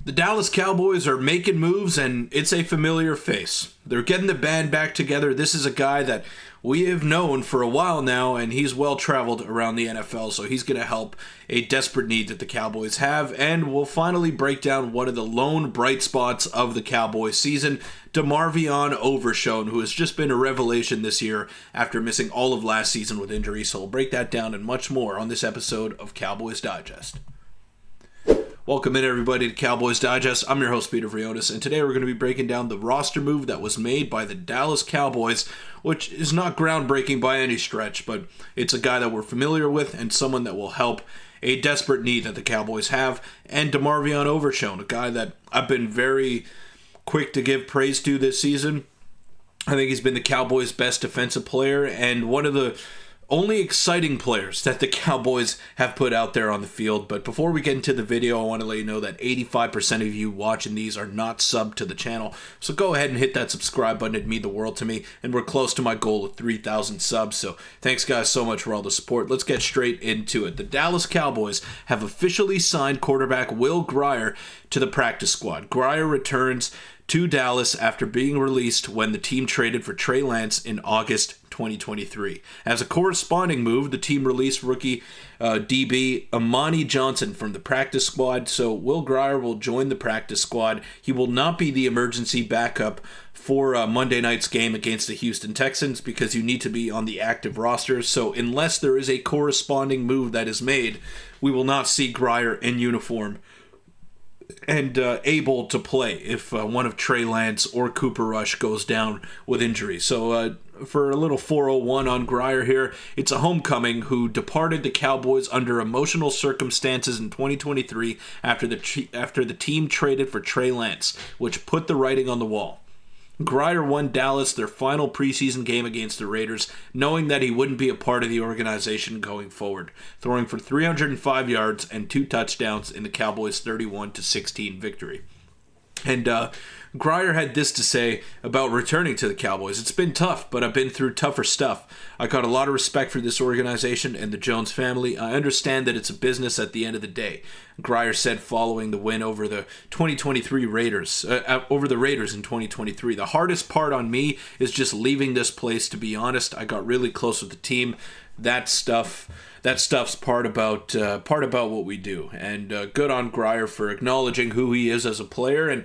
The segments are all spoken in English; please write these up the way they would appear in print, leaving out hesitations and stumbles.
The Dallas Cowboys are making moves, and it's a familiar face. They're getting the band back together. This is a guy that we have known for a while now, and he's well-traveled around the NFL, so he's going to help a desperate need that the Cowboys have, and we'll finally break down one of the lone bright spots of the Cowboys season, DeMarvion Overshown, who has just been a revelation this year after missing all of last season with injury, so we'll break that down and much more on this episode of Cowboys Digest. Welcome in, everybody, to Cowboys Digest. I'm your host, Peter Vryonis, and today we're going to be breaking down the roster move that was made by the Dallas Cowboys, which is not groundbreaking by any stretch, but it's a guy that we're familiar with and someone that will help a desperate need that the Cowboys have, and DeMarvion Overshown, a guy that I've been very quick to give praise to this season. I think he's been the Cowboys' best defensive player and one of the only exciting players that the Cowboys have put out there on the field. But before we get into the video, I want to let you know that 85% of you watching these are not subbed to the channel. So go ahead and hit that subscribe button. It'd mean the world to me. And we're close to my goal of 3,000 subs. So thanks, guys, so much for all the support. Let's get straight into it. The Dallas Cowboys have officially signed quarterback Will Grier to the practice squad. Grier returns to Dallas after being released when the team traded for Trey Lance in August 2023. As a corresponding move, the team released rookie DB Amani Johnson from the practice squad, so Will Grier will join the practice squad. He will not be the emergency backup for Monday night's game against the Houston Texans because you need to be on the active roster, so unless there is a corresponding move that is made, we will not see Grier in uniform and able to play if one of Trey Lance or Cooper Rush goes down with injury. So for a little 401 on Grier here, it's a homecoming who departed the Cowboys under emotional circumstances in 2023 after the team traded for Trey Lance, which put the writing on the wall. Grier won Dallas their final preseason game against the Raiders, knowing that he wouldn't be a part of the organization going forward, throwing for 305 yards and 2 touchdowns in the Cowboys' 31-16 victory. And Grier had this to say about returning to the Cowboys. It's been tough, but I've been through tougher stuff. I got a lot of respect for this organization and the Jones family. I understand that it's a business at the end of the day. Grier said following the win over the 2023 Raiders, over the Raiders in 2023. The hardest part on me is just leaving this place, to be honest. I got really close with the team. That stuff's part about what we do. And good on Grier for acknowledging who he is as a player. And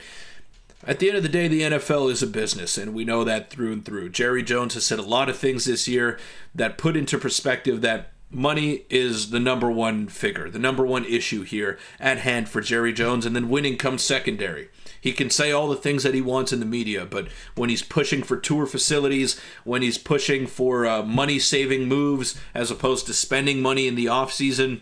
at the end of the day, the NFL is a business, and we know that through and through. Jerry Jones has said a lot of things this year that put into perspective that money is the number one figure, the number one issue here at hand for Jerry Jones, and then winning comes secondary. He can say all the things that he wants in the media, but when he's pushing for tour facilities, when he's pushing for money-saving moves as opposed to spending money in the offseason,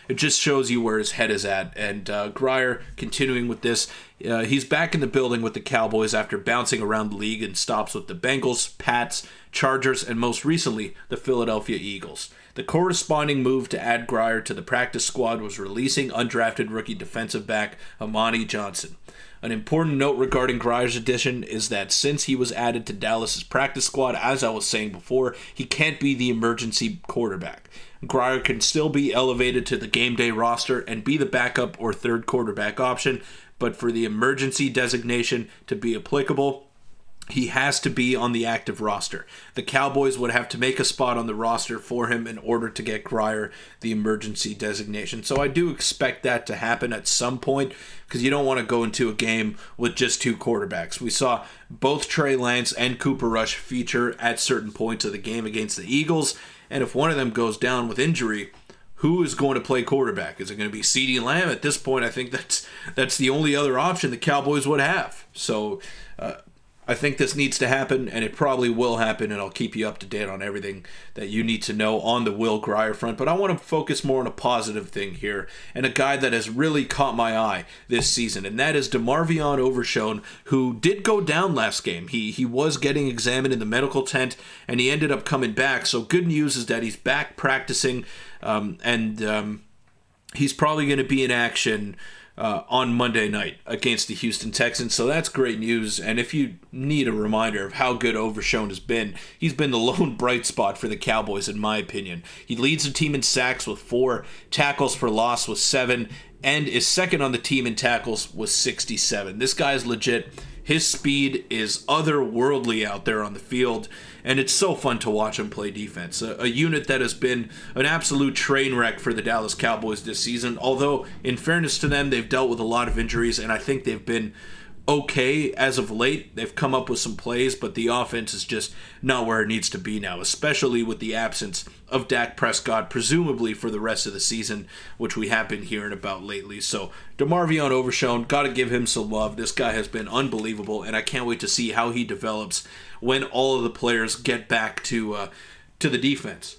it just shows you where his head is at. And Grier, continuing with this, he's back in the building with the Cowboys after bouncing around the league in stops with the Bengals, Pats, Chargers, and most recently, the Philadelphia Eagles. The corresponding move to add Grier to the practice squad was releasing undrafted rookie defensive back Amani Johnson. An important note regarding Grier's addition is that since he was added to Dallas's practice squad, as I was saying before, he can't be the emergency quarterback. Grier can still be elevated to the game day roster and be the backup or third quarterback option, but for the emergency designation to be applicable, he has to be on the active roster. The Cowboys would have to make a spot on the roster for him in order to get Grier the emergency designation. So I do expect that to happen at some point because you don't want to go into a game with just 2 quarterbacks. We saw both Trey Lance and Cooper Rush feature at certain points of the game against the Eagles, and if one of them goes down with injury, who is going to play quarterback? Is it going to be CeeDee Lamb? At this point, I think that's the only other option the Cowboys would have. So I think this needs to happen, and it probably will happen, and I'll keep you up to date on everything that you need to know on the Will Grier front. But I want to focus more on a positive thing here, and a guy that has really caught my eye this season, and that is DeMarvion Overshown, who did go down last game. He was getting examined in the medical tent, and he ended up coming back. So good news is that he's back practicing, and he's probably going to be in action on Monday night against the Houston Texans. So that's great news. And if you need a reminder of how good Overshown has been, he's been the lone bright spot for the Cowboys, in my opinion. He leads the team in sacks with 4, tackles for loss with 7, and is second on the team in tackles with 67. This guy's legit. His speed is otherworldly out there on the field, and it's so fun to watch him play defense. A unit that has been an absolute train wreck for the Dallas Cowboys this season, although in fairness to them, they've dealt with a lot of injuries, and I think they've been okay as of late. They've come up with some plays, but the offense is just not where it needs to be now, especially with the absence of Dak Prescott, presumably for the rest of the season, which we have been hearing about lately. So DeMarvion Overshown, got to give him some love. This guy has been unbelievable, and I can't wait to see how he develops when all of the players get back to the defense.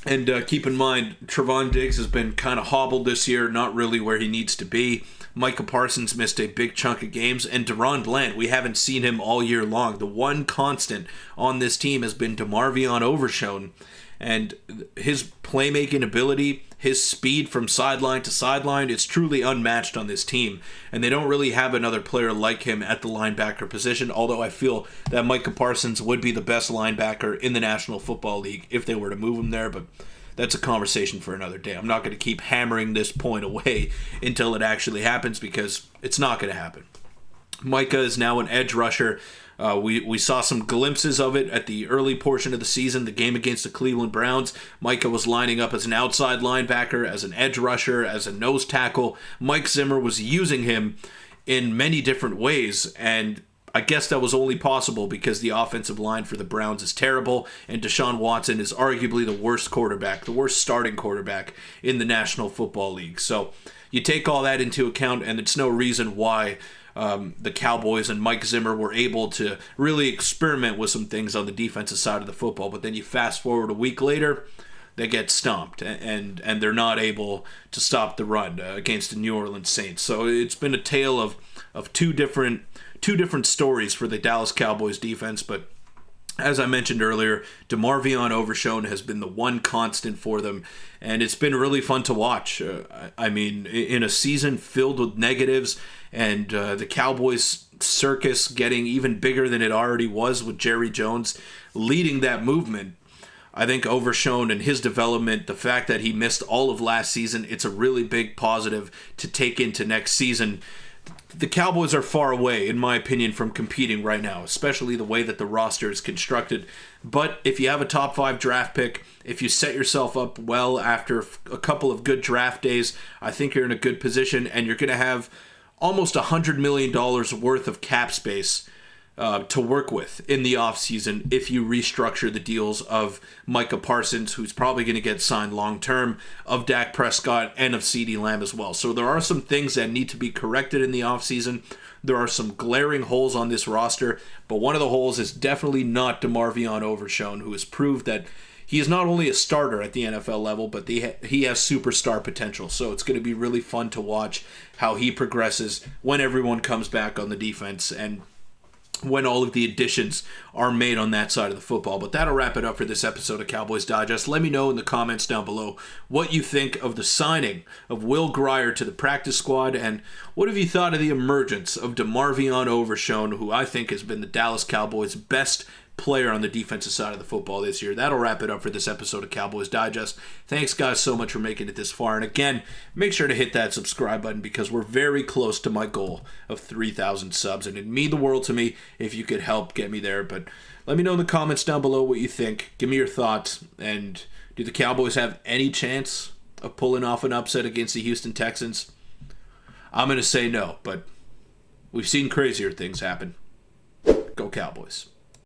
And keep in mind, Trevon Diggs has been kind of hobbled this year, not really where he needs to be. Micah Parsons missed a big chunk of games, and Deron Bland, we haven't seen him all year long. The one constant on this team has been DeMarvion Overshown, and his playmaking ability, his speed from sideline to sideline, it's truly unmatched on this team, and they don't really have another player like him at the linebacker position, although I feel that Micah Parsons would be the best linebacker in the National Football League if they were to move him there, but that's a conversation for another day. I'm not going to keep hammering this point away until it actually happens, because it's not going to happen. Micah is now an edge rusher. We saw some glimpses of it at the early portion of the season, the game against the Cleveland Browns. Micah was lining up as an outside linebacker, as an edge rusher, as a nose tackle. Mike Zimmer was using him in many different ways, and I guess that was only possible because the offensive line for the Browns is terrible, and Deshaun Watson is arguably the worst quarterback, the worst starting quarterback in the National Football League. So you take all that into account, and it's no reason why the Cowboys and Mike Zimmer were able to really experiment with some things on the defensive side of the football. But then you fast forward a week later, they get stomped, and they're not able to stop the run against the New Orleans Saints. So it's been a tale of two different stories for the Dallas Cowboys defense, but as I mentioned earlier, DeMarvion Overshown has been the one constant for them, and it's been really fun to watch. I mean, in a season filled with negatives, and the Cowboys circus getting even bigger than it already was with Jerry Jones leading that movement, I think Overshown and his development, the fact that he missed all of last season, it's a really big positive to take into next season. The Cowboys are far away, in my opinion, from competing right now, especially the way that the roster is constructed. But if you have a top 5 draft pick, if you set yourself up well after a couple of good draft days, I think you're in a good position, and you're going to have almost $100 million worth of cap space to work with in the offseason if you restructure the deals of Micah Parsons, who's probably going to get signed long-term, of Dak Prescott, and of CeeDee Lamb as well. So there are some things that need to be corrected in the offseason. There are some glaring holes on this roster, but one of the holes is definitely not DeMarvion Overshown, who has proved that he is not only a starter at the NFL level, but he has superstar potential. So it's going to be really fun to watch how he progresses when everyone comes back on the defense and when all of the additions are made on that side of the football. But that'll wrap it up for this episode of Cowboys Digest. Let me know in the comments down below what you think of the signing of Will Grier to the practice squad, and what have you thought of the emergence of DeMarvion Overshown, who I think has been the Dallas Cowboys' best player on the defensive side of the football this year. That'll wrap it up for this episode of Cowboys Digest. Thanks, guys, so much for making it this far. And again, make sure to hit that subscribe button, because we're very close to my goal of 3,000 subs, and it'd mean the world to me if you could help get me there. But let me know in the comments down below what you think. Give me your thoughts. And do the Cowboys have any chance of pulling off an upset against the Houston Texans? I'm going to say no, but we've seen crazier things happen. Go Cowboys.